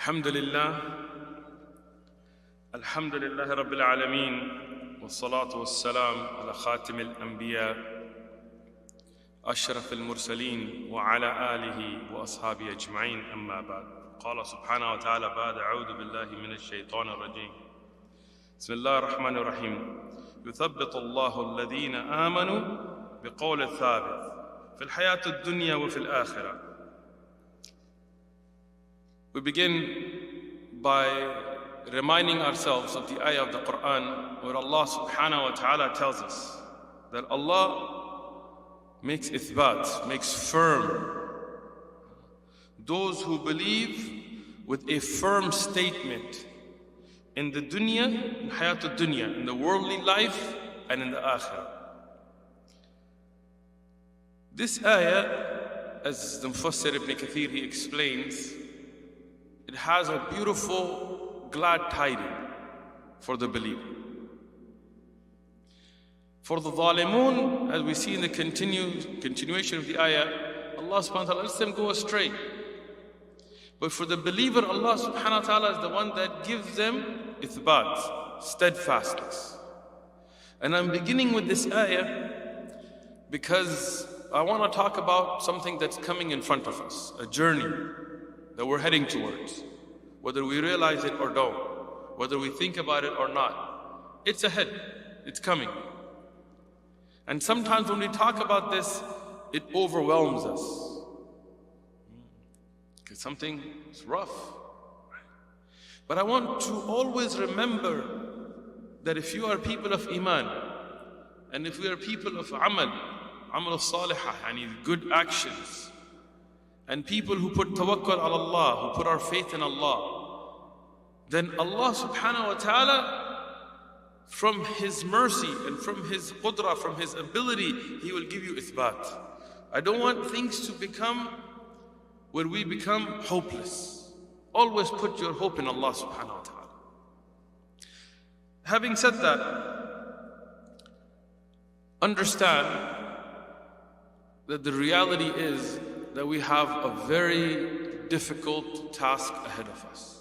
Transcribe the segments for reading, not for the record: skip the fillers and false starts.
الحمد لله رب العالمين والصلاة والسلام على خاتم الأنبياء أشرف المرسلين وعلى آله وأصحابه أجمعين أما بعد. قال سبحانه وتعالى بعد أعوذ بالله من الشيطان الرجيم بسم الله الرحمن الرحيم يثبت الله الذين آمنوا بقول الثابت في الحياة الدنيا وفي الآخرة. We begin by reminding ourselves of the ayah of the Quran where Allah subhanahu wa ta'ala tells us that Allah makes ithbat, makes firm those who believe with a firm statement in the dunya, in hayat al-dunya, in the worldly life and in the akhirah. This ayah, as the Mufassir ibn Kafir he explains, it has a beautiful glad tiding for the believer. For the zalimun, as we see in the continuation of the ayah, Allah subhanahu wa ta'ala lets them go astray. But for the believer, Allah subhanahu wa ta'ala is the one that gives them ithbat, steadfastness. And I'm beginning with this ayah because I want to talk about something that's coming in front of us, a journey that we're heading towards. Whether we realize it or don't, whether we think about it or not, it's ahead, it's coming. And sometimes when we talk about this, it overwhelms us. Because something is rough. But I want to always remember that if you are people of Iman, and if we are people of Amal al-Salihah, and good actions, and people who put tawakkul ala Allah, who put our faith in Allah, then Allah subhanahu wa ta'ala, from His mercy and from His qudra, from His ability, He will give you ithbat. I don't want things to become where we become hopeless. Always put your hope in Allah subhanahu wa ta'ala. Having said that, understand that the reality is that we have a very difficult task ahead of us.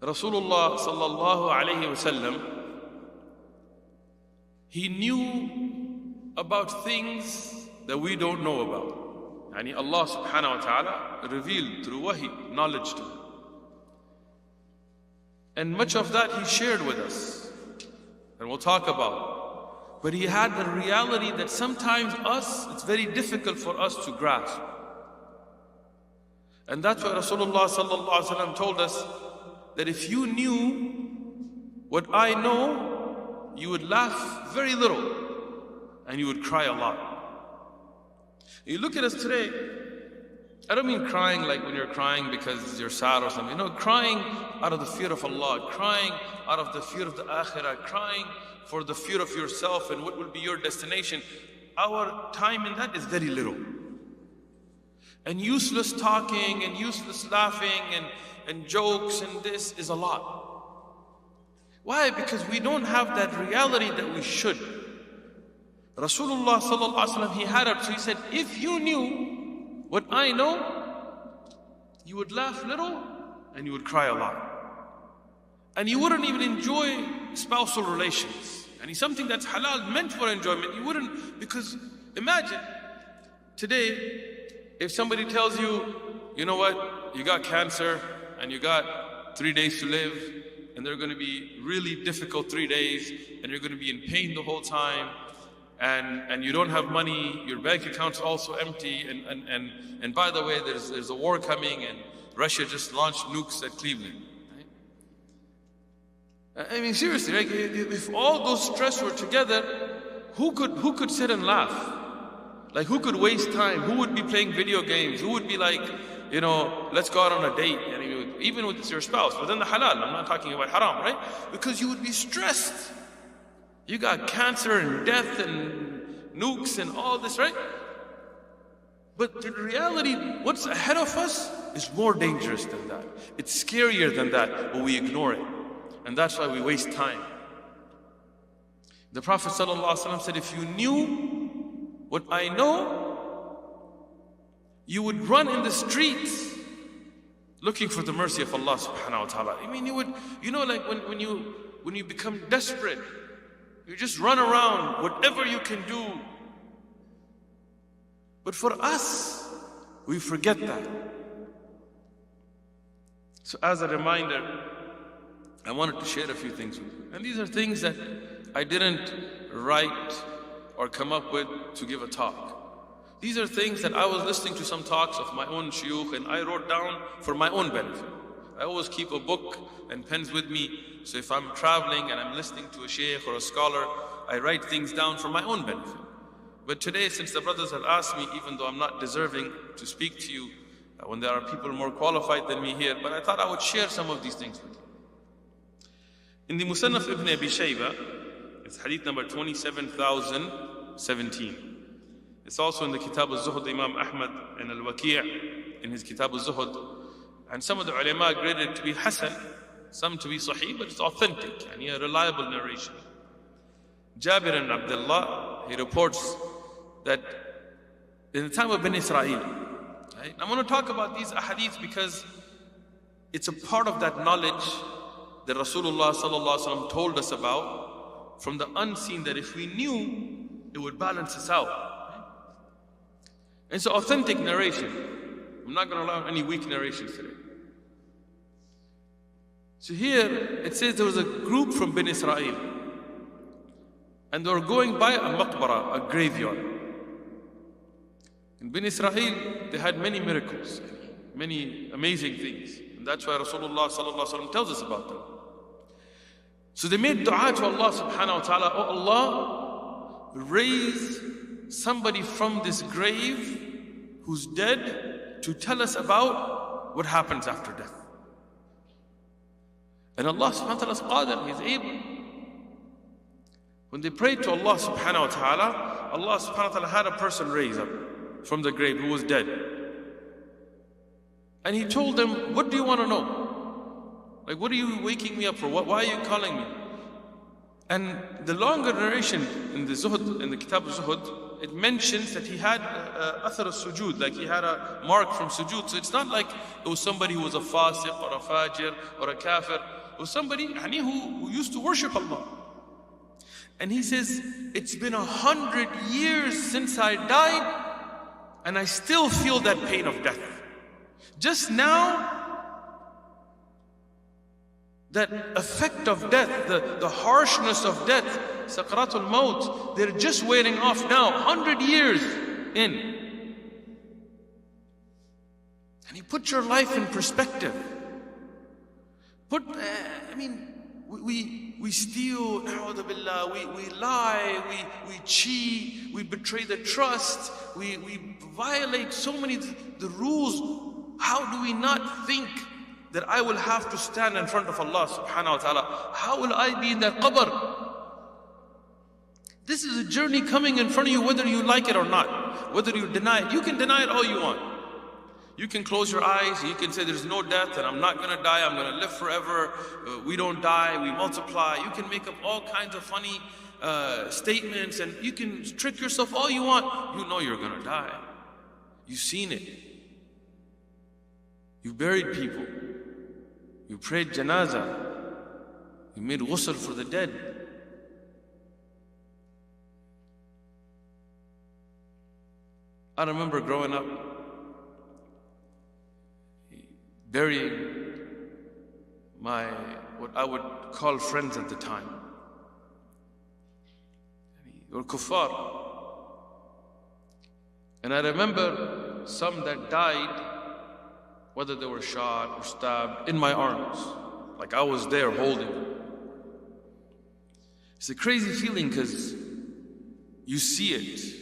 Rasulullah sallallahu alayhi wasallam, he knew about things that we don't know about. Yani Allah subhanahu wa ta'ala revealed through wahi, knowledge to him. And much of that he shared with us, and we'll talk about. But he had the reality that sometimes it's very difficult for us to grasp. And that's why Rasulullah sallallahu alaihi wasallam told us that if you knew what I know, you would laugh very little and you would cry a lot. You look at us today, I don't mean crying like when you're crying because you're sad or something. No, crying out of the fear of Allah, crying out of the fear of the akhirah, crying for the fear of yourself and what will be your destination. Our time in that is very little. And useless talking and useless laughing and jokes and this is a lot. Why? Because we don't have that reality that we should. Rasulullah sallallahu alaihi wasallam, he had it, so he said, if you knew what I know, you would laugh little and you would cry a lot. And you wouldn't even enjoy spousal relations. And it's something that's halal, meant for enjoyment. You wouldn't, because imagine today, if somebody tells you, you know what, you got cancer and you got 3 days to live, and they're going to be really difficult 3 days, and you're going to be in pain the whole time, and you don't have money, your bank account's also empty, and by the way, there's a war coming, and Russia just launched nukes at Cleveland. I mean, seriously, right? If all those stress were together, who could sit and laugh? Like, who could waste time? Who would be playing video games? Who would be like, you know, let's go out on a date? And even with your spouse, within the halal, I'm not talking about haram, right? Because you would be stressed. You got cancer and death and nukes and all this, right? But in reality, what's ahead of us is more dangerous than that. It's scarier than that, but we ignore it. And that's why we waste time. The Prophet ﷺ said, if you knew what I know, you would run in the streets looking for the mercy of Allah subhanahu wa ta'ala. I mean, like when you become desperate, you just run around, whatever you can do. But for us, we forget that. So as a reminder, I wanted to share a few things with you. And these are things that I didn't write or come up with to give a talk. These are things that I was listening to some talks of my own shuyukh and I wrote down for my own benefit. I always keep a book and pens with me, so if I'm traveling and I'm listening to a shaykh or a scholar, I write things down for my own benefit. But today, since the brothers have asked me, even though I'm not deserving to speak to you, when there are people more qualified than me here, but I thought I would share some of these things with you. In the Musannaf ibn Abi Shayba, it's hadith number 27,017. It's also in the Kitab al-Zuhud, Imam Ahmad and al-Waqi' in his Kitab al-Zuhud. And some of the ulama graded it to be Hasan, some to be Sahih, but it's authentic and a reliable narration. Jabir ibn Abdullah, he reports that in the time of Ben Israel, right? I'm going to talk about these ahadith because it's a part of that knowledge that Rasulullah sallallahu alaihi wasallam told us about from the unseen, that if we knew, it would balance us out. Right? It's an authentic narration. I'm not going to allow any weak narrations today. So here it says there was a group from Ben Israel and they were going by a maqbara, a graveyard. In Ben Israel, they had many miracles, many amazing things. And that's why Rasulullah sallallahu alaihi wasallam tells us about them. So they made dua to Allah subhanahu wa ta'ala, oh Allah, raise somebody from this grave who's dead to tell us about what happens after death. And Allah subhanahu wa ta'ala is qadir, He's able. When they prayed to Allah subhanahu wa ta'ala, Allah subhanahu wa ta'ala had a person raise up from the grave who was dead. And He told them, what do you want to know? Like, what are you waking me up for? Why are you calling me? And the longer narration in the Zuhud, in the Kitab al-Zuhud, it mentions that he had athar al-sujud, like he had a mark from sujud. So it's not like it was somebody who was a fasiq or a fajir or a kafir. It was somebody who used to worship Allah. And he says, it's been 100 years since I died, and I still feel that pain of death. Just now, that effect of death, the harshness of death, Sakratul Maut, they're just wearing off now, 100 years in. And you put your life in perspective. We steal, na'udhu billah, we lie, we cheat, we betray the trust, we violate so many the rules. How do we not think that I will have to stand in front of Allah subhanahu wa ta'ala? How will I be in that qabr? This is a journey coming in front of you, whether you like it or not, whether you deny it. You can deny it all you want. You can close your eyes, you can say there's no death and I'm not going to die, I'm going to live forever, we don't die, we multiply. You can make up all kinds of funny statements and you can trick yourself all you want. You know you're going to die. You've seen it. You buried people. You prayed janazah. You made ghusl for the dead. I remember growing up, burying what I would call friends at the time. They were kuffar. And I remember some that died, whether they were shot or stabbed, in my arms, like I was there holding them. It's a crazy feeling because you see it.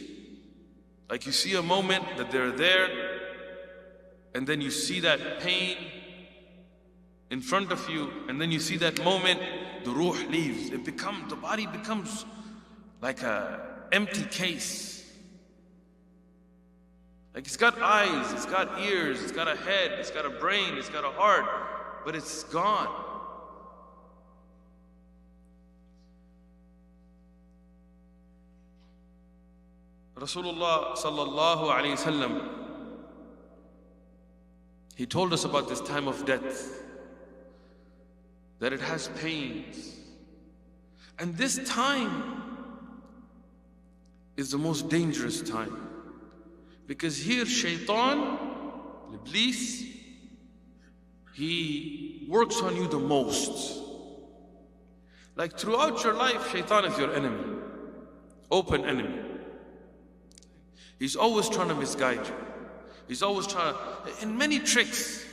Like you see a moment that they're there, and then you see that pain in front of you, and then you see that moment, the ruh leaves. The body becomes like an empty case. Like it's got eyes, it's got ears, it's got a head, it's got a brain, it's got a heart, but it's gone. Rasulullah sallallahu alayhi wasallam, He told us about this time of death, that it has pains. And this time is the most dangerous time. Because here Shaitan, Iblis, he works on you the most. Like throughout your life, Shaitan is your enemy. Open enemy. He's always trying to misguide you. He's always trying to, in many tricks.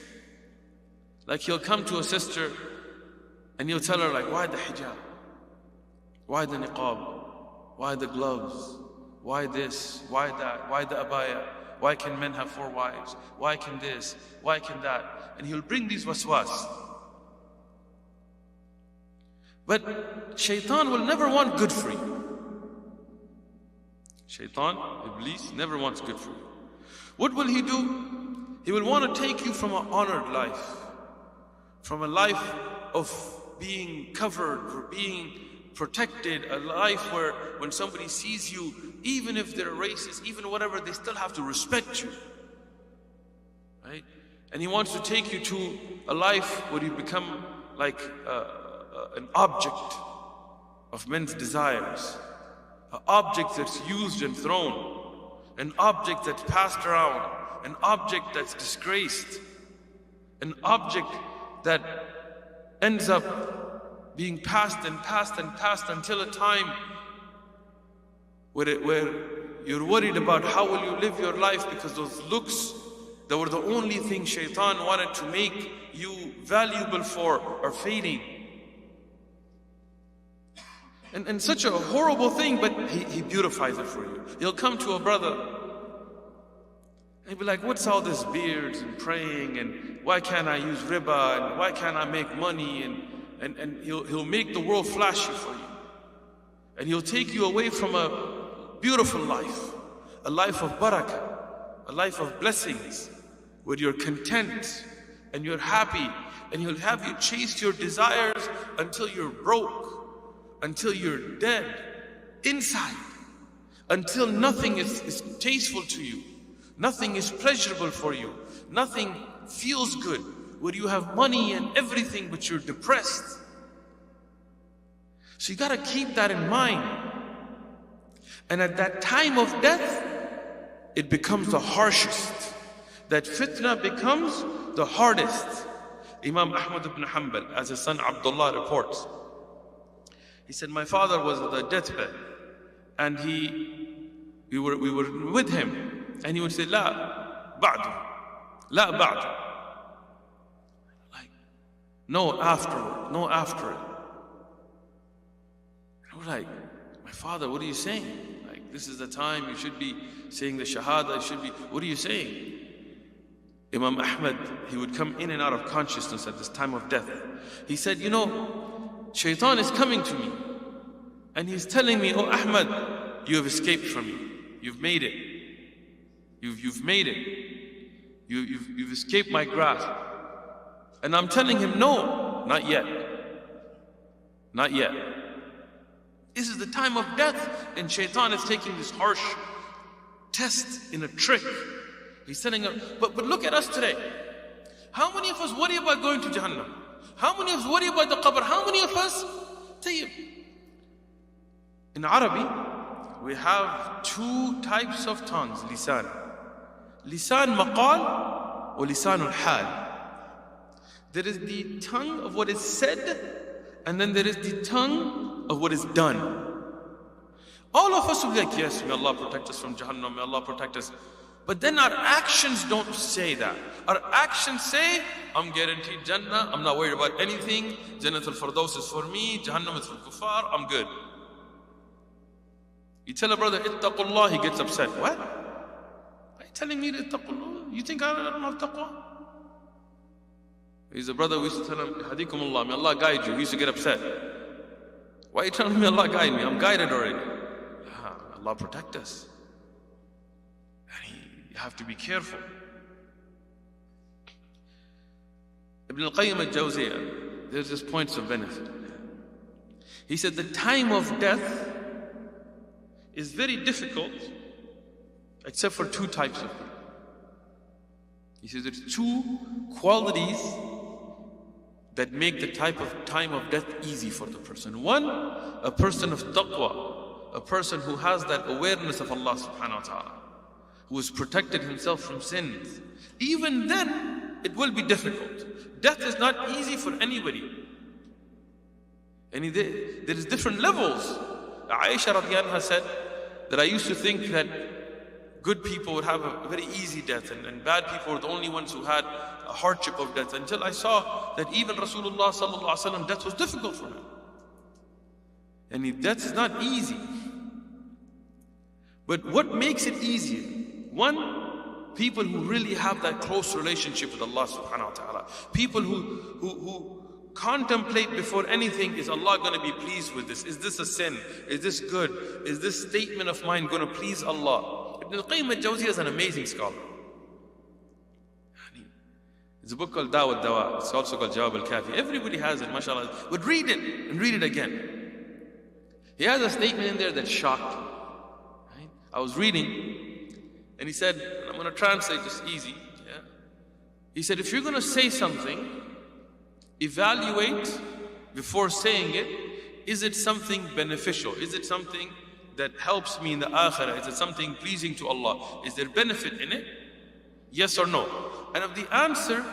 Like he'll come to a sister and he'll tell her like, why the hijab? Why the niqab? Why the gloves? Why this? Why that? Why the abaya? Why can men have 4 wives? Why can this? Why can that? And he'll bring these waswas. But Shaitan will never want good for you. Shaitan, Iblis, never wants good for you. What will he do? He will want to take you from an honored life, from a life of being covered, or being protected, a life where when somebody sees you, even if they're racist, even whatever, they still have to respect you. Right? And he wants to take you to a life where you become like an object of men's desires, an object that's used and thrown, an object that's passed around, an object that's disgraced, an object that ends up being passed and passed and passed until a time where you're worried about how will you live your life, because those looks that were the only thing Shaitan wanted to make you valuable for are fading. And such a horrible thing, but he beautifies it for you. He'll come to a brother and he'll be like, what's all this beards and praying, and why can't I use riba, and why can't I make money, and he'll make the world flashy for you. And he'll take you away from a beautiful life, a life of barakah, a life of blessings, where you're content and you're happy, and he'll have you chase your desires until you're broke, until you're dead inside, until nothing is tasteful to you, nothing is pleasurable for you, nothing feels good, where you have money and everything but you're depressed. So you got to keep that in mind. And at that time of death, it becomes the harshest. That fitna becomes the hardest. Imam Ahmad ibn Hanbal, as his son Abdullah reports, he said, my father was at the deathbed, and we were with him, and he would say, La ba'du, la ba'du. Like, no afterward, no after it. And we're like, my father, what are you saying? Like, this is the time you should be saying the shahada, what are you saying? Imam Ahmad, he would come in and out of consciousness at this time of death. He said, you know, Shaitan is coming to me, and he's telling me, oh Ahmad, you have escaped from me. You've made it. You've made it. You've escaped my grasp. And I'm telling him, no, not yet. Not yet. This is the time of death, and Shaitan is taking this harsh test in a trick. He's telling her, but look at us today. How many of us worry about going to Jahannam? How many of us worry about the qabr? How many of us? Tayyib. In Arabic, we have 2 types of tongues, lisan. Lisan maqal or lisan al-hal. There is the tongue of what is said, and then there is the tongue of what is done. All of us will be like, yes, may Allah protect us from Jahannam, may Allah protect us. But then our actions don't say that. Our actions say, I'm guaranteed Jannah, I'm not worried about anything, Jannat al-Firdaus is for me, Jahannam is for kuffar, I'm good. You tell a brother, ittaqullah, he gets upset. What? Are you telling me to ittaqullah? You think I don't have taqwa? He's a brother, we used to tell him, hadikumullah, may Allah guide you. He used to get upset. Why are you telling me Allah guide me? I'm guided already. Allah protect us. And you have to be careful. Ibn al-Qayyim al-Jawziyah, there's just points of benefit. He said the time of death is very difficult except for 2 types of people. He says there's two qualities that make the time of death easy for the person. One, a person of taqwa, a person who has that awareness of Allah subhanahu wa ta'ala, who has protected himself from sins. Even then, it will be difficult. Death is not easy for anybody. And there is different levels. Aisha radiallahu anha said that I used to think that good people would have a very easy death and bad people were the only ones who had a hardship of death, until I saw that even Rasulullah sallallahu alaihi wasallam, death was difficult for him. And death is not easy. But what makes it easier? One, people who really have that close relationship with Allah subhanahu wa ta'ala. People who contemplate before anything, is Allah going to be pleased with this? Is this a sin? Is this good? Is this statement of mine going to please Allah? Ibn al-Qayyim al-Jawziyah is an amazing scholar. There's a book called Dawa Dawa. It's also called Jawab al-Kafi. Everybody has it, mashallah. But read it and read it again. He has a statement in there that shocked me. Right? I was reading and he said, and I'm going to translate this easy. Yeah? He said, if you're going to say something, evaluate before saying it. Is it something beneficial? Is it something that helps me in the akhirah? Is it something pleasing to Allah? Is there benefit in it? Yes or no? And if the answer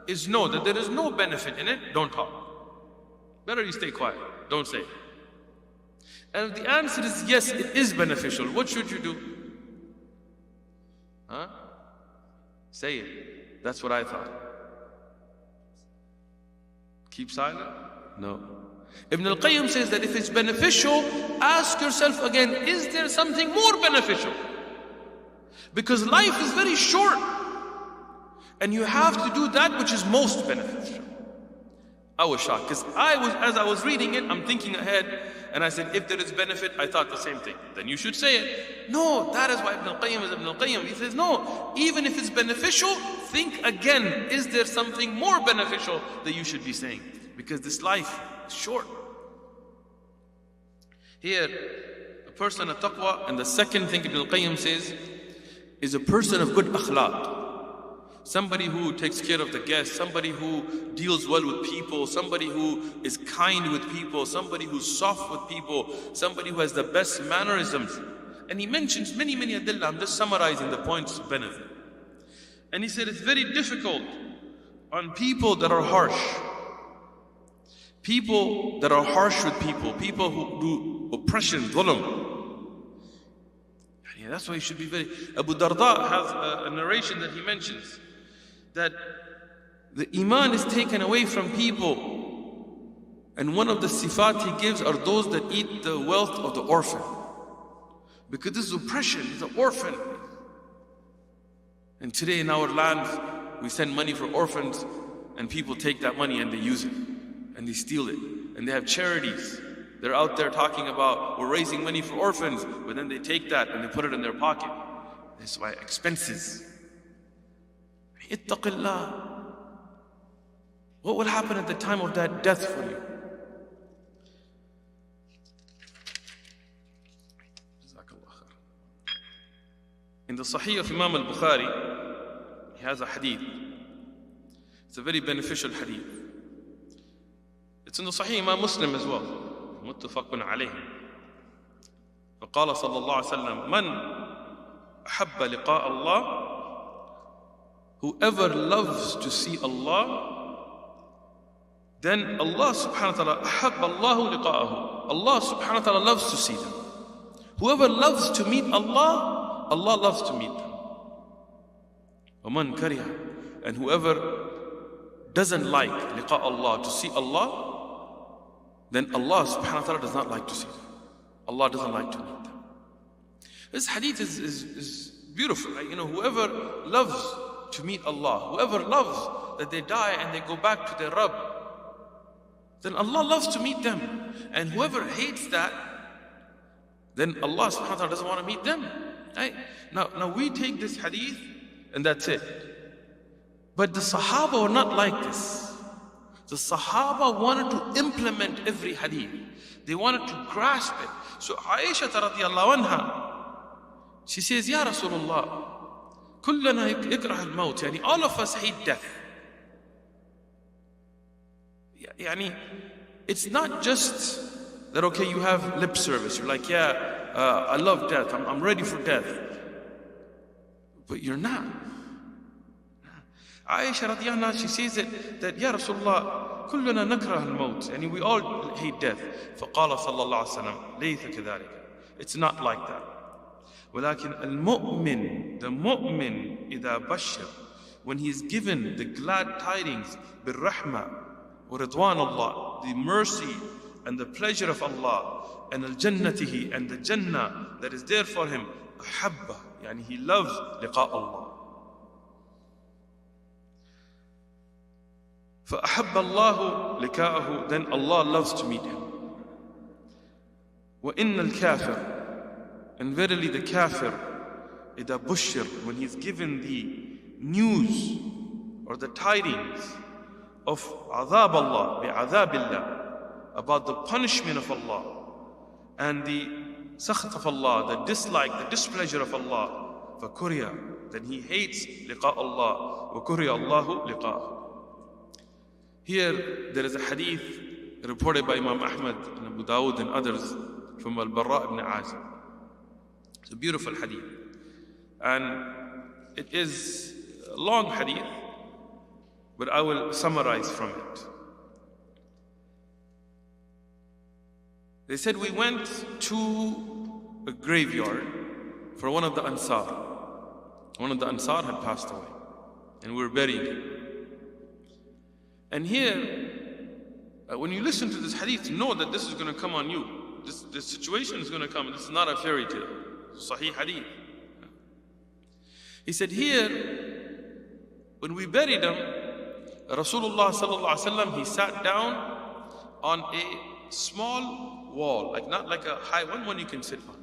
is no, that there is no benefit in it, don't talk. Better you stay quiet, don't say it. And if the answer is yes, it is beneficial, what should you do? Huh? Say it. That's what I thought. Keep silent? No. Ibn al-Qayyim says that if it's beneficial, ask yourself again, is there something more beneficial? Because life is very short and you have to do that which is most beneficial. I was shocked because as I was reading it, I'm thinking ahead and I said, if there is benefit, I thought the same thing. Then you should say it. No, that is why Ibn al-Qayyim is Ibn al-Qayyim. He says, no, even if it's beneficial, think again, is there something more beneficial that you should be saying? Because this life is short. Here, a person of taqwa, and the second thing Ibn al-Qayyim says, is a person of good akhlaq. Somebody who takes care of the guests, somebody who deals well with people, somebody who is kind with people, somebody who's soft with people, somebody who has the best mannerisms. And he mentions many adillah. I'm just summarizing the points of benefit. And he said it's very difficult on people that are harsh. People that are harsh with people who do oppression, dhulm. Yeah, that's why you should be very... Abu Darda has a narration that he mentions that the iman is taken away from people, and one of the sifat he gives are those that eat the wealth of the orphan, because this is oppression. He's an orphan. And today in our land we send money for orphans and people take that money and they use it and they steal it, and they have charities. They're out there talking about, we're raising money for orphans, but then they take that and they put it in their pocket. That's why expenses. Ittaqillah. What will happen at the time of that death for you? In the Sahih of Imam al-Bukhari, he has a hadith. It's a very beneficial hadith. It's in the Sahih Imam Muslim as well. متفق عليه. فقال صلى الله عليه وسلم من أحب لقاء الله, whoever loves to see Allah, then Allah subhanahu wa ta'ala أحب الله لقاءه. Allah subhanahu wa ta'ala loves to see them. Whoever loves to meet Allah, Allah loves to meet them. ومن كره, and whoever doesn't like liqa Allah, to see Allah, then Allah subhanahu wa ta'ala does not like to see them. Allah doesn't like to meet them. This hadith is beautiful, right? You know, whoever loves to meet Allah, whoever loves that they die and they go back to their Rabb, then Allah loves to meet them. And whoever hates that, then Allah subhanahu wa ta'ala doesn't want to meet them. Right? Now we take this hadith and that's it. But the Sahaba were not like this. The Sahaba wanted to implement every hadith. They wanted to grasp it. So Aisha radiallahu anha, she says, Ya Rasulullah, كلنا يكره الموت. يعني all of us hate death. يعني it's not just that, okay, you have lip service. You're like, yeah, I love death. I'm ready for death. But you're not. Aisha radiyallahu anha, she says that Ya Rasulullah, كلنا نكره الموت. And we all hate death. فقال صلى الله عليه وسلم ليس كذلك. It's not like that. ولكن المؤمن, the mu'min, إذا بشر, when he is given the glad tidings, بالرحمة ورضوان Allah, the mercy and the pleasure of Allah, and al-jannatihi, and the Jannah that is there for him, أحبه, يعني he loves لقاء Allah. فأحب الله لقاءه, then Allah loves to meet him. وإن الكافر, and verily the kafir, إذا بشر, when he is given the news or the tidings of عذاب الله, بعذاب الله, about the punishment of Allah and the sakht of Allah, the dislike, the displeasure of Allah, فكره, then he hates لقاء الله, وكره الله لقاءه. Here there is a hadith reported by Imam Ahmad and Abu Dawud and others from Al-Barra ibn Azib. It's a beautiful hadith, and it is a long hadith, but I will summarize from it. They said, we went to a graveyard for one of the Ansar. One of the Ansar had passed away, and we were burying him. And here, when you listen to this hadith, know that this is going to come on you. This situation is going to come. This is not a fairy tale. It's a Sahih hadith. He said, here, when we buried him, Rasulullah sallallahu alaihi wasallam, he sat down on a small wall, like not like a high one you can sit on.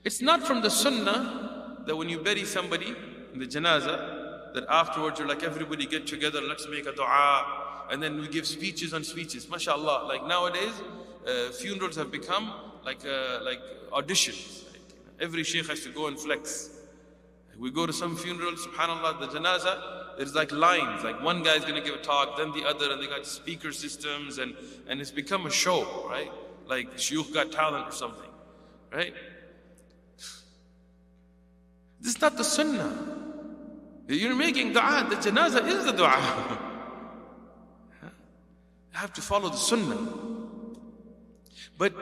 It's not from the Sunnah that when you bury somebody in the janazah, that afterwards you're like, everybody get together, let's make a dua, and then we give speeches on speeches. MashaAllah, like nowadays, funerals have become like auditions. Like, every shaykh has to go and flex. We go to some funeral, subhanAllah, the janazah, there's like lines, like one guy's gonna give a talk, then the other, and they got speaker systems, and it's become a show, right? Like Shaykh got talent or something, right? This is not the Sunnah. You're making dua, the janazah is the dua. You have to follow the Sunnah. But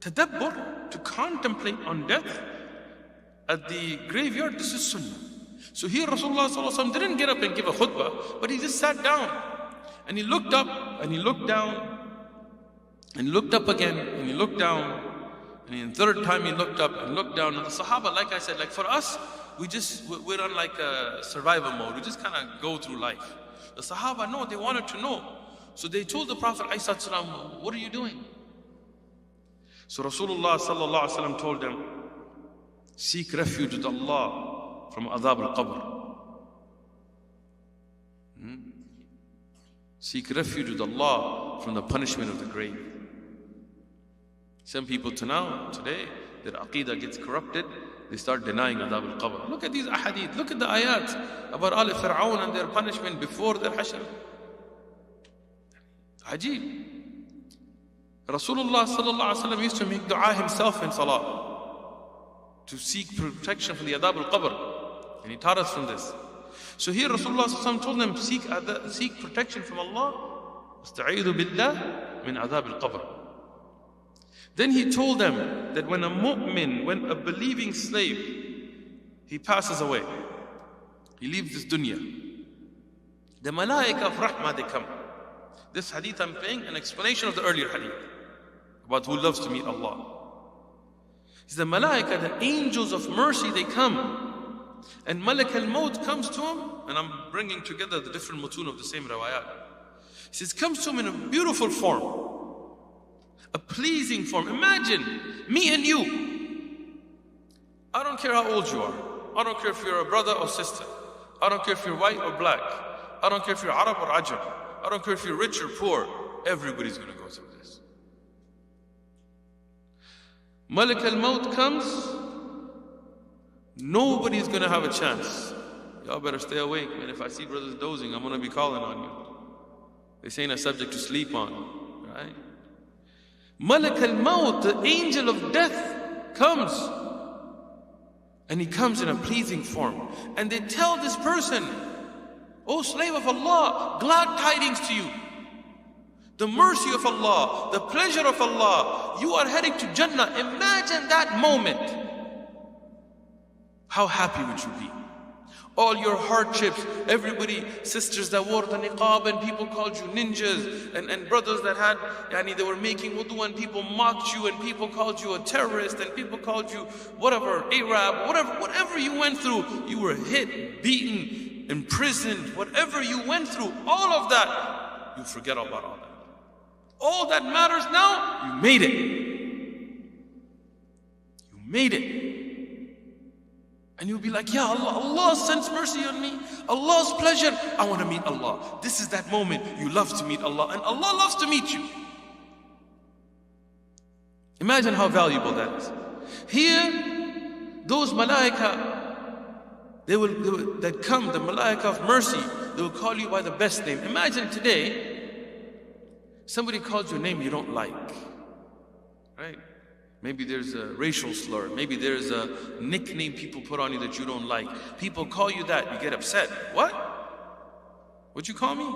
tadabbur, to contemplate on death at the graveyard, this is Sunnah. So here Rasulullah sallallahu alaihi wasallam didn't get up and give a khutbah, but he just sat down and he looked up and he looked down and looked up again and he looked down, and the third time he looked up and looked down. And the Sahaba, like I said, like for us, we're on like a survival mode. We just kind of go through life. The Sahaba, no, they wanted to know. So they told the Prophet ﷺ, what are you doing? So Rasulullah sallallahu alaihi wasallam told them, seek refuge with Allah from adhab al-qabr. Seek refuge with Allah from the punishment of the grave. Some people today, their aqidah gets corrupted. They start denying adhab al-qabr. Look at these ahadith, look at the ayat about Al Fir'aun and their punishment before their hashr. Ajib. Rasulullah sallallahu alaihi wasallam used to make dua himself in salah to seek protection from the adhab al-qabr, and he taught us from this. So here Rasulullah sallallahu alaihi wasallam told them, seek protection from Allah. Asta'idhu billah min adhab al-qabr. Then he told them that when a mu'min, when a believing slave, he passes away, he leaves this dunya, the malaika of rahmah, they come. This hadith I'm paying an explanation of the earlier hadith about who loves to meet Allah. It's the malaika, the angels of mercy, they come. And Malak al-Maut comes to him, and I'm bringing together the different mutun of the same riwayat. He says, comes to him in a beautiful form, a pleasing form. Imagine me and you. I don't care how old you are. I don't care if you're a brother or sister. I don't care if you're white or black. I don't care if you're Arab or Ajam. I don't care if you're rich or poor. Everybody's going to go through this. Malik al-Maut comes Nobody's gonna have a chance. Y'all better stay awake, man. If I see brothers dozing, I'm gonna be calling on you. This ain't a subject to sleep on, right? Malak al-Maut, the angel of death, comes. And he comes in a pleasing form. And they tell this person, "O slave of Allah, glad tidings to you. The mercy of Allah, the pleasure of Allah, you are heading to Jannah." Imagine that moment. How happy would you be? All your hardships, everybody, sisters that wore the niqab and people called you ninjas, and brothers that had, they were making wudu and people mocked you and people called you a terrorist and people called you whatever, Arab, whatever you went through, you were hit, beaten, imprisoned, whatever you went through, all of that, you forget about all that. All that matters now, you made it. You made it. And you'll be like, "Ya Allah, Allah sends mercy on me. Allah's pleasure. I want to meet Allah." This is that moment you love to meet Allah, and Allah loves to meet you. Imagine how valuable that is. Here, those malaika, that come, the malaika of mercy, they will call you by the best name. Imagine today, somebody calls your name you don't like, right? Maybe there's a racial slur. Maybe there's a nickname people put on you that you don't like. People call you that, you get upset. What? What'd you call me?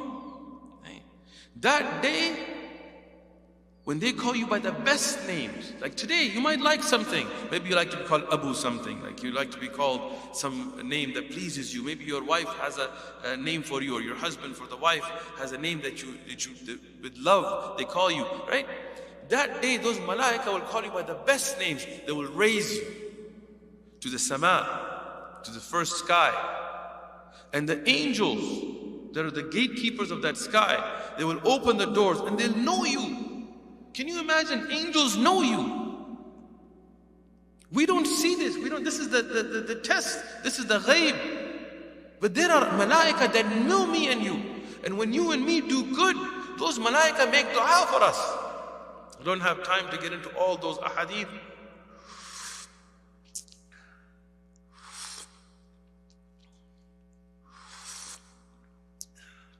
Hey. That day, when they call you by the best names, like today, you might like something. Maybe you like to be called Abu something. Like you like to be called some name that pleases you. Maybe your wife has a name for you, or your husband for the wife has a name that you with love, they call you, right? That day, those malaika will call you by the best names. They will raise you to the sama, to the first sky. And the angels, that are the gatekeepers of that sky, they will open the doors and they'll know you. Can you imagine? Angels know you. We don't see this. This is the test. This is the ghaib. But there are malaika that know me and you. And when you and me do good, those malaika make dua for us. I don't have time to get into all those ahadith.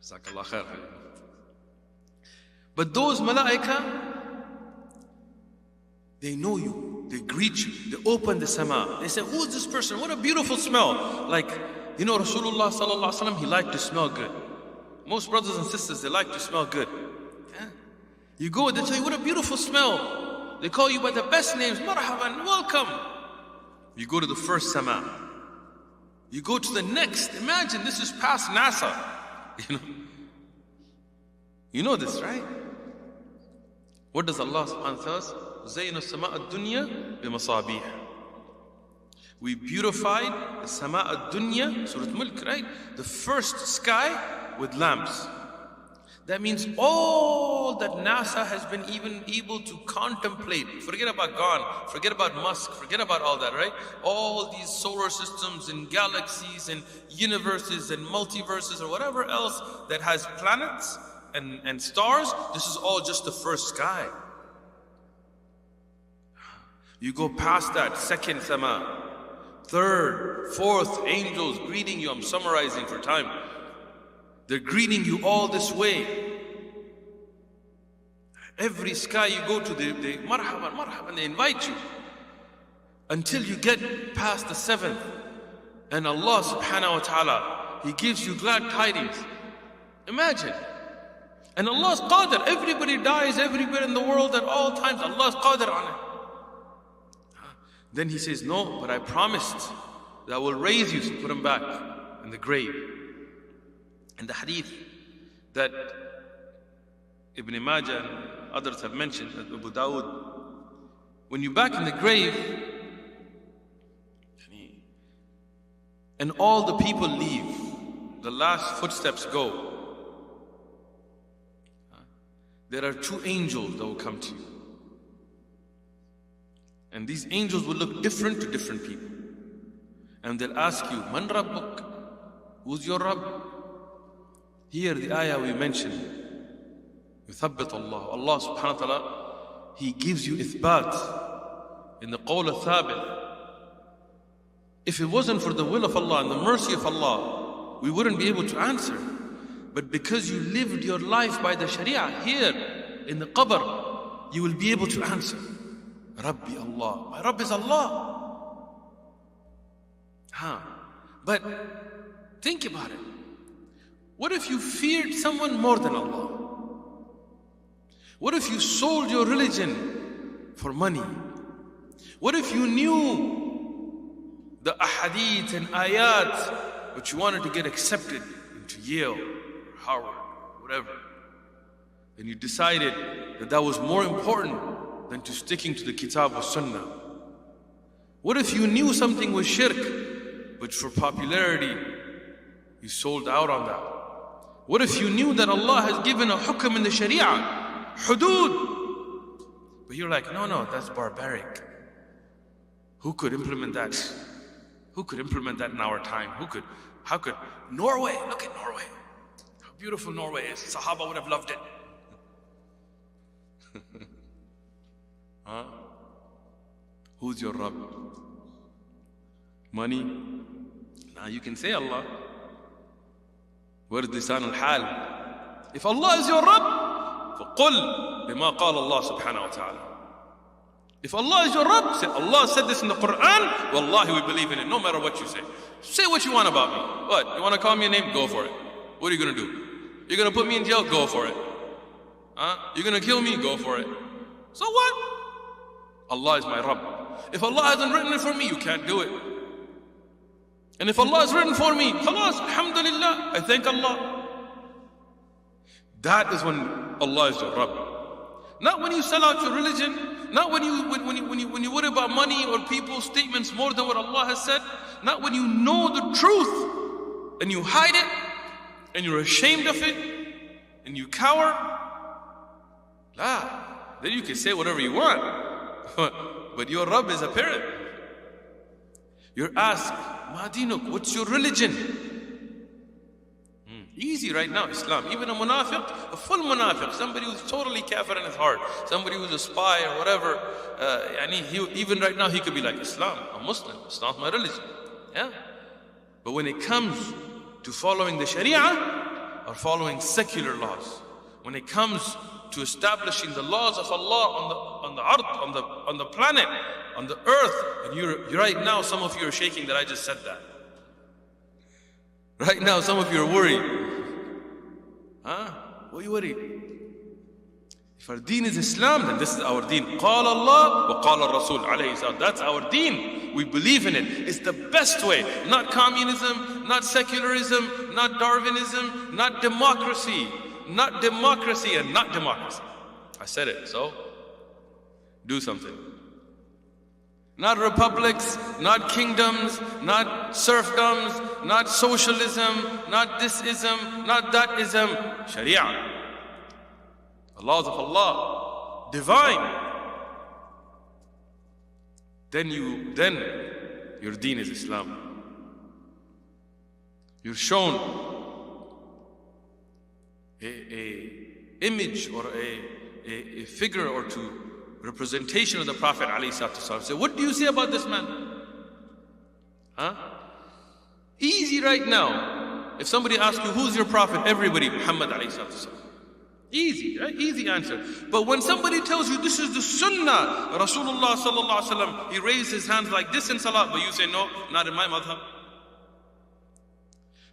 Jazakallah khair. But those malaika, they know you, they greet you, they open the sama. They say, "Who is this person? What a beautiful smell." Like, Rasulullah sallallahu alaihi wasallam, he liked to smell good. Most brothers and sisters, they like to smell good. You go, they tell you, "What a beautiful smell." They call you by the best names, "Marhaban, welcome." You go to the first sama. You go to the next. Imagine, this is past NASA. You know this, right? What does Allah subhanahu wa ta'ala say? زَيْنُ السَّمَاءَ الدُّنْيَا بِمَصَابِيحِ. We beautified the sama ad-dunya, Surah Mulk, right? The first sky with lamps. That means all that NASA has been even able to contemplate, forget about God, forget about Musk, forget about all that, right? All these solar systems and galaxies and universes and multiverses or whatever else that has planets and stars, this is all just the first sky. You go past that, second sama, third, fourth, angels greeting you. I'm summarizing for time. They're greeting you all this way. Every sky you go to, they marhaban, marhaban, they invite you. Until you get past the seventh. And Allah subhanahu wa ta'ala, He gives you glad tidings. Imagine. And Allah's qadir. Everybody dies everywhere in the world at all times. Allah's qadir on it. Then He says, "No, but I promised that I will raise you." So put Him back in the grave. And the hadith that Ibn Majah and others have mentioned, that Abu Dawud, when you're back in the grave and all the people leave, the last footsteps go, there are two angels that will come to you. And these angels will look different to different people. And they'll ask you, "Man Rabbuk?" Who's your Rabb? Here the ayah we mentioned, يُثَبِّتُ Allah. Allah subhanahu wa ta'ala, He gives you ithbat in the qawl al-thabit. If it wasn't for the will of Allah and the mercy of Allah, we wouldn't be able to answer. But because you lived your life by the Sharia here in the qabr, you will be able to answer. Rabbi Allah. My Rabb is Allah. But think about it. What if you feared someone more than Allah? What if you sold your religion for money? What if you knew the ahadith and ayat, but you wanted to get accepted into Yale or Harvard, whatever, and you decided that that was more important than to sticking to the kitab or sunnah? What if you knew something was shirk, but for popularity, you sold out on that? What if you knew that Allah has given a hukm in the sharia, hudud, but you're like, no, that's barbaric. Who could implement that? Who could implement that in our time? How could? Norway, look at Norway. How beautiful Norway is. Sahaba would have loved it. Who's your Rabb? Money? Now you can say Allah. Where's lisan al-hal? If Allah is your Rabb, فَقُلْ بِمَا قَالَ اللَّهُ سُبْحَانَهُ وَتَعَالَى. If Allah is your Rabb, say, Allah said this in the Quran, wallahi we believe in it, no matter what you say. Say what you want about me. What? You want to call me a name? Go for it. What are you going to do? You're going to put me in jail? Go for it. You're going to kill me? Go for it. So what? Allah is my Rabb. If Allah hasn't written it for me, you can't do it. And if Allah has written for me, khalas, alhamdulillah, I thank Allah. That is when Allah is your Rabb. Not when you sell out your religion, not when you worry about money or people's statements more than what Allah has said, not when you know the truth and you hide it and you're ashamed of it and you cower. La, then you can say whatever you want. But your Rabb is apparent. You're asked, Ma dinuk, what's your religion? Easy right now, Islam. Even a munafiq, a full munafiq, somebody who's totally kafir in his heart, somebody who's a spy or whatever, even right now he could be like, Islam, I'm Muslim, Islam's my religion. Yeah? But when it comes to following the Sharia or following secular laws, when it comes to establishing the laws of Allah on the planet, on the earth, and you're right now, some of you are shaking that I just said that. Right now, some of you are worried. What are you worried? If our deen is Islam, then this is our deen. قال الله وقال الرسول عليه السلام. That's our deen. We believe in it. It's the best way. Not communism, not secularism, not Darwinism, not democracy. Not democracy and not democracy. I said it, so do something. Not republics, not kingdoms, not serfdoms, not socialism, not this-ism, not that-ism. Sharia. The laws of Allah, divine. Then your deen is Islam. You're shown a image or a figure or two, representation of the Prophet ﷺ. Say, what do you say about this man? Easy right now. If somebody asks you, who's your Prophet? Everybody, Muhammad ﷺ. Easy, right? Easy answer. But when somebody tells you this is the Sunnah, Rasulullah sallallahu alaihi wasallam, he raised his hands like this in Salah, but you say, no, not in my madhab.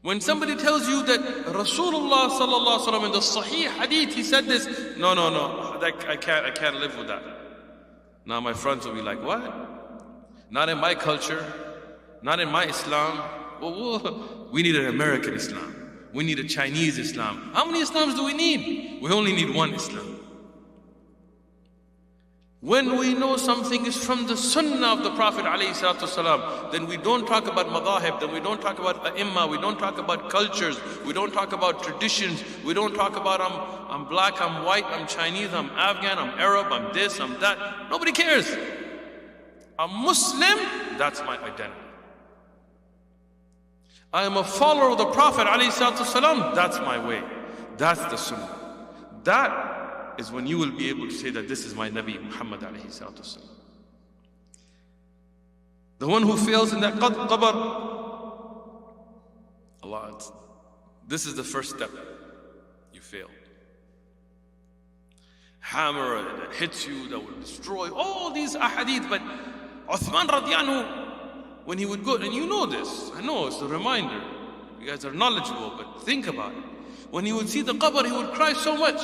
When somebody tells you that Rasulullah sallallahu alaihi wasallam in the Sahih Hadith, he said this, no, I can't live with that. Now my friends will be like, what? Not in my culture, not in my Islam. Well, we need an American Islam. We need a Chinese Islam. How many Islams do we need? We only need one Islam. When we know something is from the Sunnah of the Prophet ﷺ, then we don't talk about madahib, then we don't talk about ai''imma, we don't talk about cultures, we don't talk about traditions, we don't talk about I'm black, I'm white, I'm Chinese, I'm Afghan, I'm Arab, I'm this, I'm that. Nobody cares. I'm Muslim, that's my identity. I am a follower of the Prophet ﷺ, that's my way. That's the Sunnah. That is when you will be able to say that this is my Nabi Muhammad alayhi salatu wasalam. The one who fails in that qabr, Allah, this is the first step. You fail. Hammer that hits you, that will destroy, all these ahadith. But Uthman radiallahu anhu, when he would go, and you know this, I know it's a reminder, you guys are knowledgeable, but think about it. When he would see the qabr, he would cry so much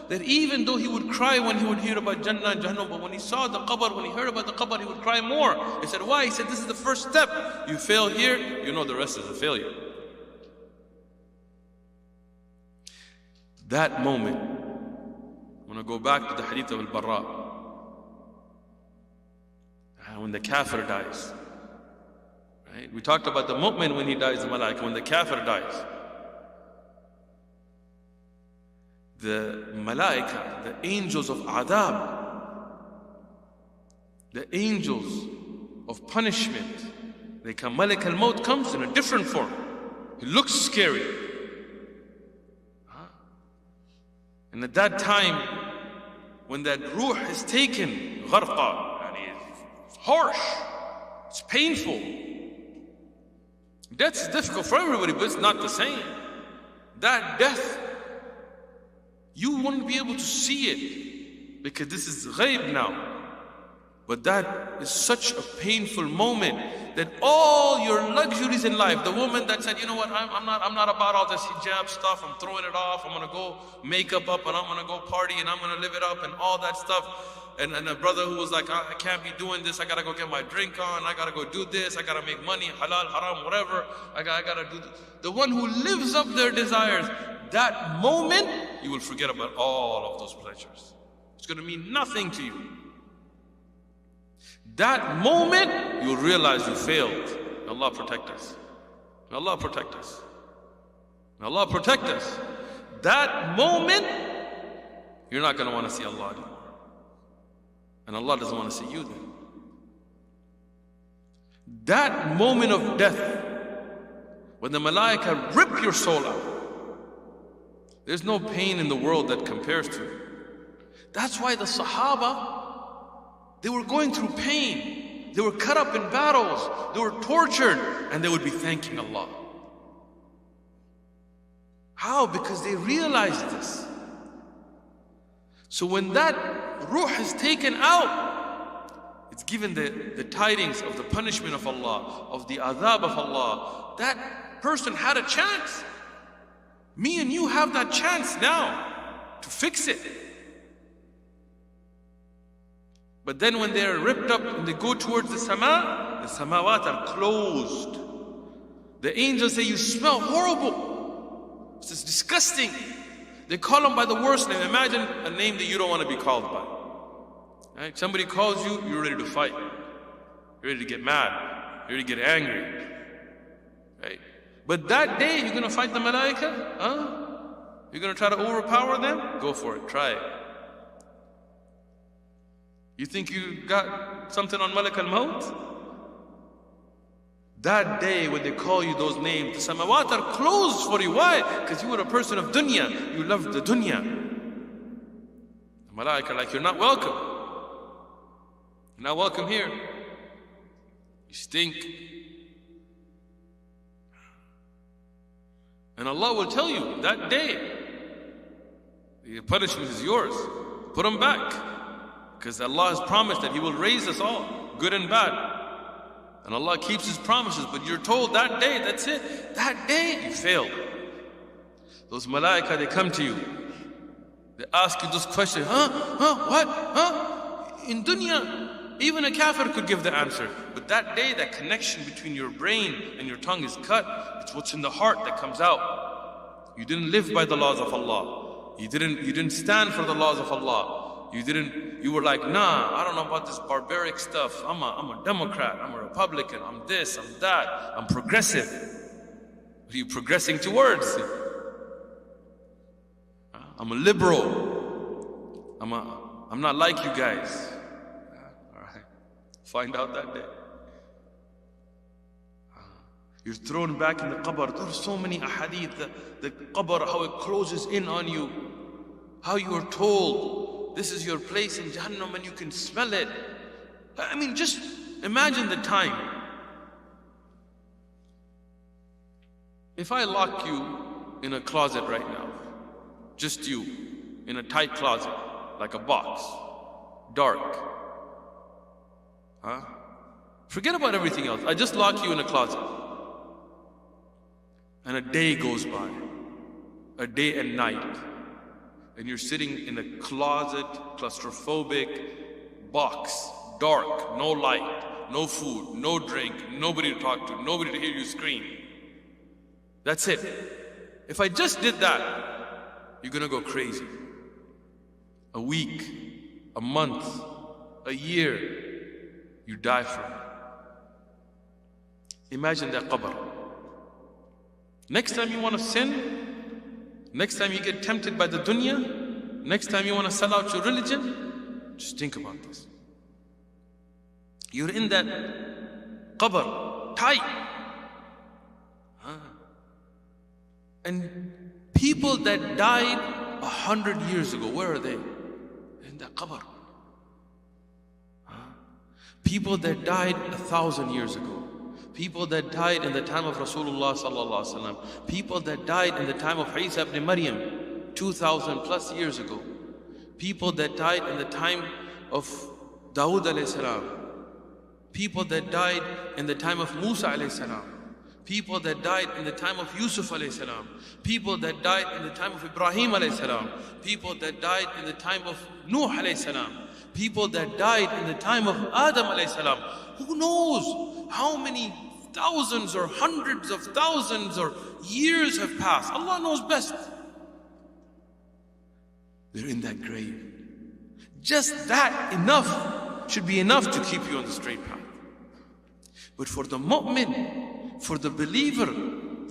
that even though he would cry when he would hear about Jannah and Jahannam, but when he saw the qabr, when he heard about the qabr, he would cry more. He said, why? He said, this is the first step. You fail here, you know the rest is a failure. That moment, I'm going to go back to the hadith of al-Barra. When the Kafir dies. Right? We talked about the mu'min when he dies, the malaika. When the Kafir dies, the malaika, the angels of adab, the angels of punishment, they come. Malik al-Maut comes in a different form. He looks scary. And at that time, when that ruh is taken, gharqa, and it's harsh, it's painful. Death is difficult for everybody, but it's not the same. That death, you won't be able to see it because this is ghaib now. But that is such a painful moment that all your luxuries in life, the woman that said, you know what, I'm not about all this hijab stuff, I'm throwing it off, I'm gonna go makeup up and I'm gonna go party and I'm gonna live it up and all that stuff. And a brother who was like, I can't be doing this, I gotta go get my drink on, I gotta go do this, I gotta make money, halal, haram, whatever, I gotta do this. The one who lives up their desires, that moment, you will forget about all of those pleasures. It's gonna mean nothing to you. That moment, you'll realize you failed. May Allah protect us. May Allah protect us. May Allah protect us. That moment, you're not going to want to see Allah anymore. And Allah doesn't want to see you then. That moment of death, when the malaika rip your soul out, there's no pain in the world that compares to it. That's why the Sahaba, they were going through pain. They were cut up in battles. They were tortured. And they would be thanking Allah. How? Because they realized this. So when that ruh is taken out, it's given the tidings of the punishment of Allah, of the adhab of Allah. That person had a chance. Me and you have that chance now to fix it. But then when they're ripped up and they go towards the samawat are closed. The angels say, you smell horrible. It's disgusting. They call them by the worst name. Imagine a name that you don't want to be called by. Right? Somebody calls you, you're ready to fight. You're ready to get mad. You're ready to get angry. Right? But that day, you're going to fight the malaika? Huh? You're going to try to overpower them? Go for it. Try it. You think you got something on Malik al-Maut? That day when they call you those names, the samawat are closed for you. Why? Because you were a person of dunya. You loved the dunya. The malaika are like, you're not welcome. You're not welcome here. You stink. And Allah will tell you that day, the punishment is yours. Put them back. Because Allah has promised that He will raise us all, good and bad. And Allah keeps His promises, but you're told that day, that's it. That day, you failed. Those malaika, they come to you. They ask you those questions. What? In dunya, even a kafir could give the answer. But that day, that connection between your brain and your tongue is cut. It's what's in the heart that comes out. You didn't live by the laws of Allah. You didn't stand for the laws of Allah. You were like, nah, I don't know about this barbaric stuff. I'm a Democrat, I'm a Republican, I'm this, I'm that, I'm progressive. What are you progressing towards? I'm a liberal. I'm not like you guys. Alright. Find out that day. You're thrown back in the qabr. There are so many ahadith, the qabr, how it closes in on you. How you are told, this is your place in Jahannam and you can smell it. I mean, just imagine the time. If I lock you in a closet right now, just you, in a tight closet, like a box, dark, huh? Forget about everything else. I just lock you in a closet. And a day goes by, a day and night, and you're sitting in a closet, claustrophobic box, dark, no light, no food, no drink, nobody to talk to, nobody to hear you scream. That's it. If I just did that, you're gonna go crazy. A week, a month, a year, you die from it. Imagine that qabr. Next time you want to sin, next time you get tempted by the dunya, next time you want to sell out your religion, just think about this. You're in that qabr, tight. And people that died 100 years ago, where are they? In that qabr. People that died 1,000 years ago. People that died in the time of Rasulullah sallallahu alaihi wasallam. People that died in the time of Isa ibn Maryam 2,000 plus years ago. People that died in the time of Dawood alayhi salam. People that died in the time of Musa alayhi salam. People that died in the time of Yusuf alayhi salam. People that died in the time of Ibrahim alayhi salam. People that died in the time of Nuh alayhi salam. People that died in the time of Adam alayhi salam. Who knows how many thousands or hundreds of thousands or years have passed? Allah knows best. They're in that grave. Just that enough should be enough to keep you on the straight path. But for the mu'min, for the believer,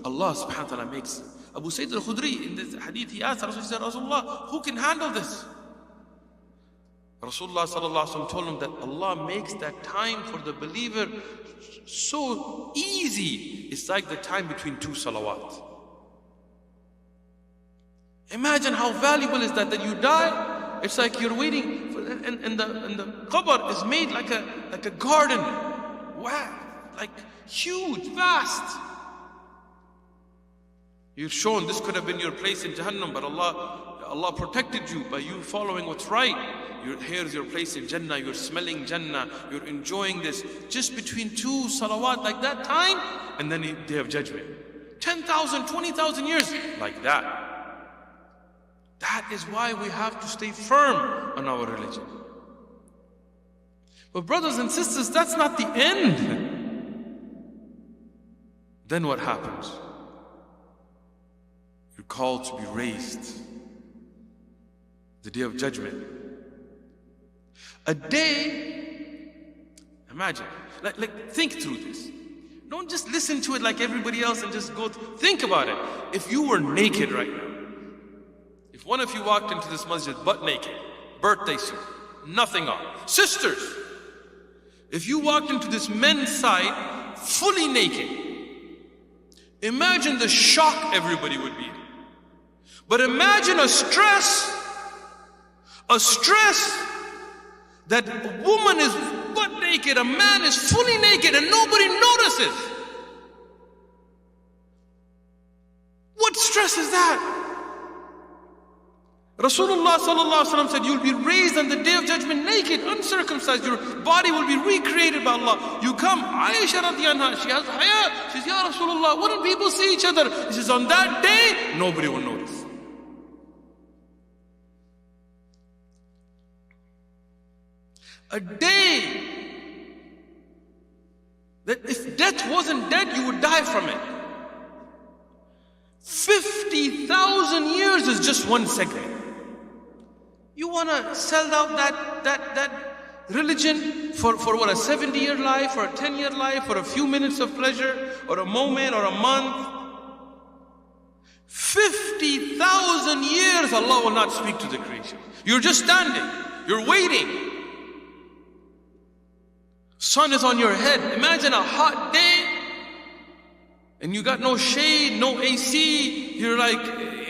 Allah subhanahu wa ta'ala makes. Abu Sayyid al-Khudri in this hadith, he asked Rasulullah, who can handle this? Rasulullah sallallahu alaihi wasallam told him that Allah makes that time for the believer so easy. It's like the time between two salawat. Imagine how valuable is that you die. It's like you're waiting for, and the qabr is made like a garden. Wow, like huge, vast. You're shown this could have been your place in Jahannam, but Allah protected you by you following what's right. Here's your place in Jannah, you're smelling Jannah, you're enjoying this. Just between two salawat like that time, and then Day of Judgment. 10,000, 20,000 years, like that. That is why we have to stay firm on our religion. But brothers and sisters, that's not the end. Then what happens? You're called to be raised. The Day of Judgment. A day, imagine, like think through this. Don't just listen to it like everybody else and just go, think about it. If you were naked right now, if one of you walked into this masjid butt naked, birthday suit, nothing on, sisters, if you walked into this men's side fully naked, imagine the shock everybody would be in. But imagine a stress that a woman is butt naked, a man is fully naked, and nobody notices. What stress is that? Rasulullah sallallahu alaihi wasallam said, you'll be raised on the Day of Judgment naked, uncircumcised. Your body will be recreated by Allah. You come, Aisha radiyallahu anha, she has haya. She says, Ya Rasulullah, wouldn't people see each other? He says, on that day, nobody will notice. A day that if death wasn't dead, you would die from it. 50,000 years is just one second. You want to sell out that religion for what, a 70-year life or a 10-year life or a few minutes of pleasure or a moment or a month? 50,000 years Allah will not speak to the creation. You're just standing, you're waiting. Sun is on your head. Imagine a hot day and you got no shade, no AC. You're like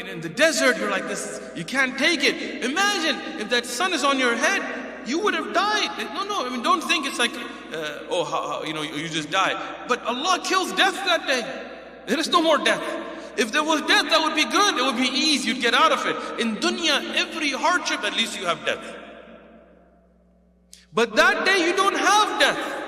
in the desert, you're like this, you can't take it. Imagine if that sun is on your head you would have died. No, I mean, don't think it's like, you just die. But Allah kills death that day. There is no more death. If there was death, that would be good. It would be easy. You'd get out of it. In dunya, every hardship, at least you have death. But that day, you don't have death.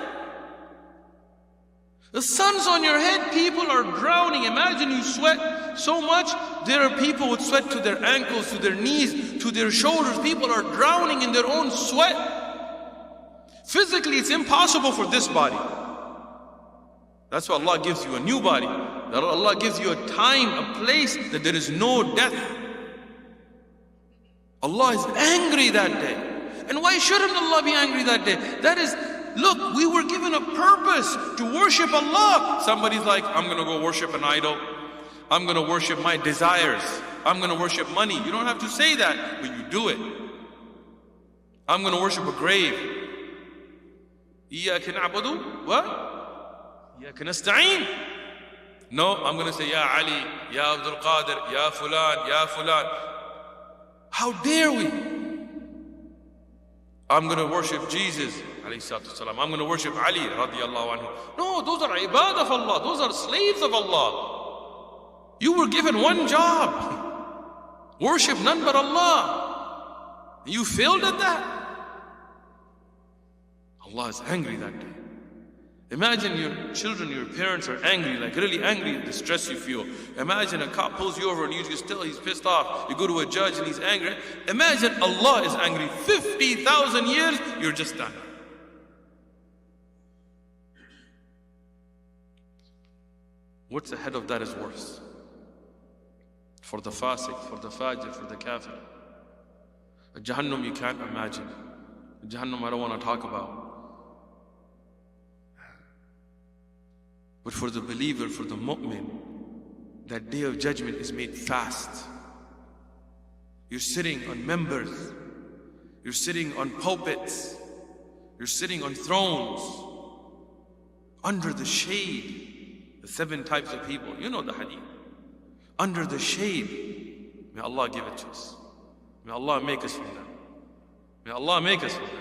The sun's on your head, people are drowning. Imagine you sweat so much. There are people with sweat to their ankles, to their knees, to their shoulders. People are drowning in their own sweat. Physically, it's impossible for this body. That's why Allah gives you a new body. That Allah gives you a time, a place that there is no death. Allah is angry that day. And why shouldn't Allah be angry that day? That is, look, we were given a purpose to worship Allah. Somebody's like, I'm going to go worship an idol. I'm going to worship my desires. I'm going to worship money. You don't have to say that, but you do it. I'm going to worship a grave. إِيَّاكَ نَعْبُدُ what? إِيَّاكَ نَسْتَعِينَ. No, I'm going to say, Ya Ali, Ya Abdul Qadir, Ya Fulan, Ya Fulan. How dare we? I'm going to worship Jesus, alayhi salatu wasalam. I'm going to worship Ali, radiyallahu anhu. No, those are ibad of Allah. Those are slaves of Allah. You were given one job. Worship none but Allah. You failed at that. Allah is angry that day. Imagine your children, your parents are angry, like really angry at the stress you feel. Imagine a cop pulls you over and you just tell he's pissed off. You go to a judge and he's angry. Imagine Allah is angry. 50,000 years, you're just done. What's ahead of that is worse. For the fasiq, for the fajr, for the kafir. A Jahannam you can't imagine. A Jahannam I don't want to talk about. But for the believer, for the mu'min, that day of judgment is made fast. You're sitting on members. You're sitting on pulpits. You're sitting on thrones. Under the shade. The 7 types of people. You know the hadith. Under the shade. May Allah give it to us. May Allah make us from them. May Allah make us from them.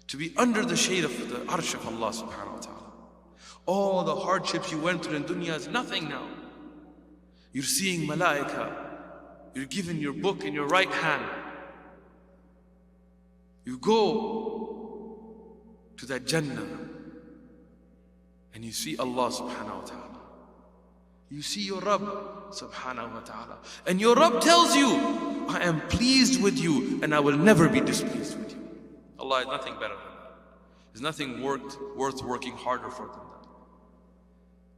To be under the shade of the arsh of Allah subhanahu wa ta'ala. All the hardships you went through in dunya is nothing now. You're seeing malaika. You're given your book in your right hand. You go to that Jannah and you see Allah subhanahu wa ta'ala. You see your Rabb subhanahu wa ta'ala. And your Rabb tells you, I am pleased with you and I will never be displeased with you. Allah is nothing better than that. There's nothing worth working harder for than that.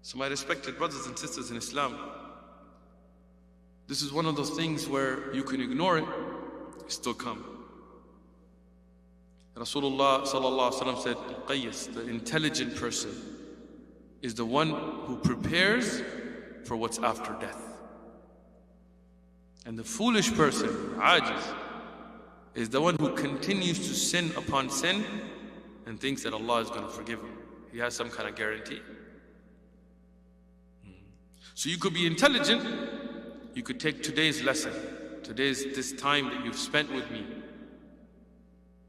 So my respected brothers and sisters in Islam, this is one of those things where you can ignore it, it still come. Rasulullah sallallahu alaihi wasallam said, Al-Qayyis, the intelligent person, is the one who prepares for what's after death. And the foolish person, ajiz, is the one who continues to sin upon sin and thinks that Allah is going to forgive him. He has some kind of guarantee. So you could be intelligent, you could take today's lesson, this time that you've spent with me,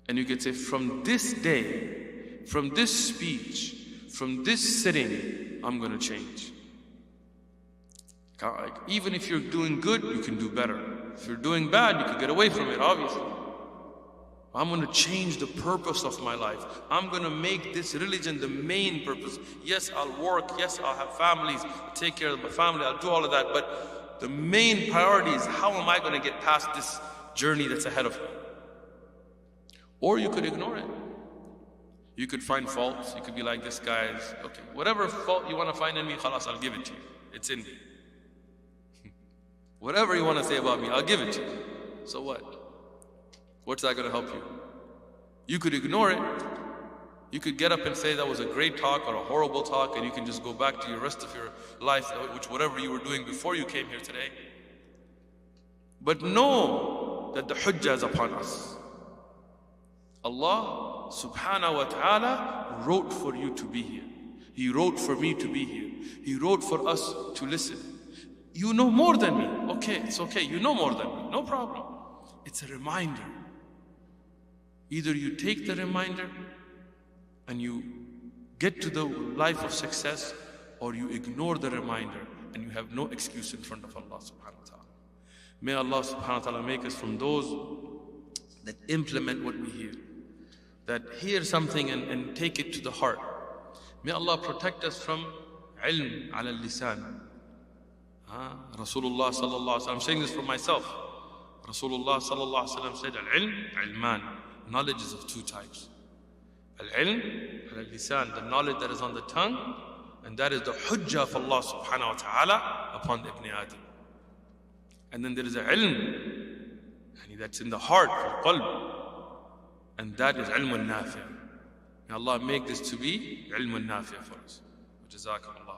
and you could say, from this day, from this speech, from this sitting, I'm going to change. Even if you're doing good, you can do better. If you're doing bad, you can get away from it, obviously. I'm going to change the purpose of my life. I'm going to make this religion the main purpose. Yes, I'll work. Yes, I'll have families. I'll take care of my family. I'll do all of that. But the main priority is, how am I going to get past this journey that's ahead of me? Or you could ignore it. You could find faults. You could be like, this guy is, okay, whatever fault you want to find in me, khalas, I'll give it to you. It's in me. Whatever you want to say about me, I'll give it to you. So what? What's that going to help you? You could ignore it. You could get up and say that was a great talk or a horrible talk, and you can just go back to your rest of your life, whatever you were doing before you came here today. But know that the hujjah is upon us. Allah subhanahu wa ta'ala wrote for you to be here. He wrote for me to be here. He wrote for us to listen. You know more than me. Okay, it's okay. You know more than me. No problem. It's a reminder Either you take the reminder and you get to the life of success, or you ignore the reminder and you have no excuse in front of Allah subhanahu wa ta'ala. May Allah subhanahu wa ta'ala make us from those that implement what we hear, that hear something and take it to the heart. May Allah protect us from ilm ala lisan. Rasulullah sallallahu alaihi wasallam, I'm saying this for myself. Rasulullah sallallahu alaihi wasallam said, al-ilm ilman. Knowledge is of two types. Al-ilm ala lisan, the knowledge that is on the tongue, and that is the hujjah of Allah subhanahu wa ta'ala upon Ibn Adam. And then there is a ilm, and that's in the heart, for qalb, and that is ilm al-nafi'. May Allah make this to be ilm al-nafi' for us. Jazakum Allah.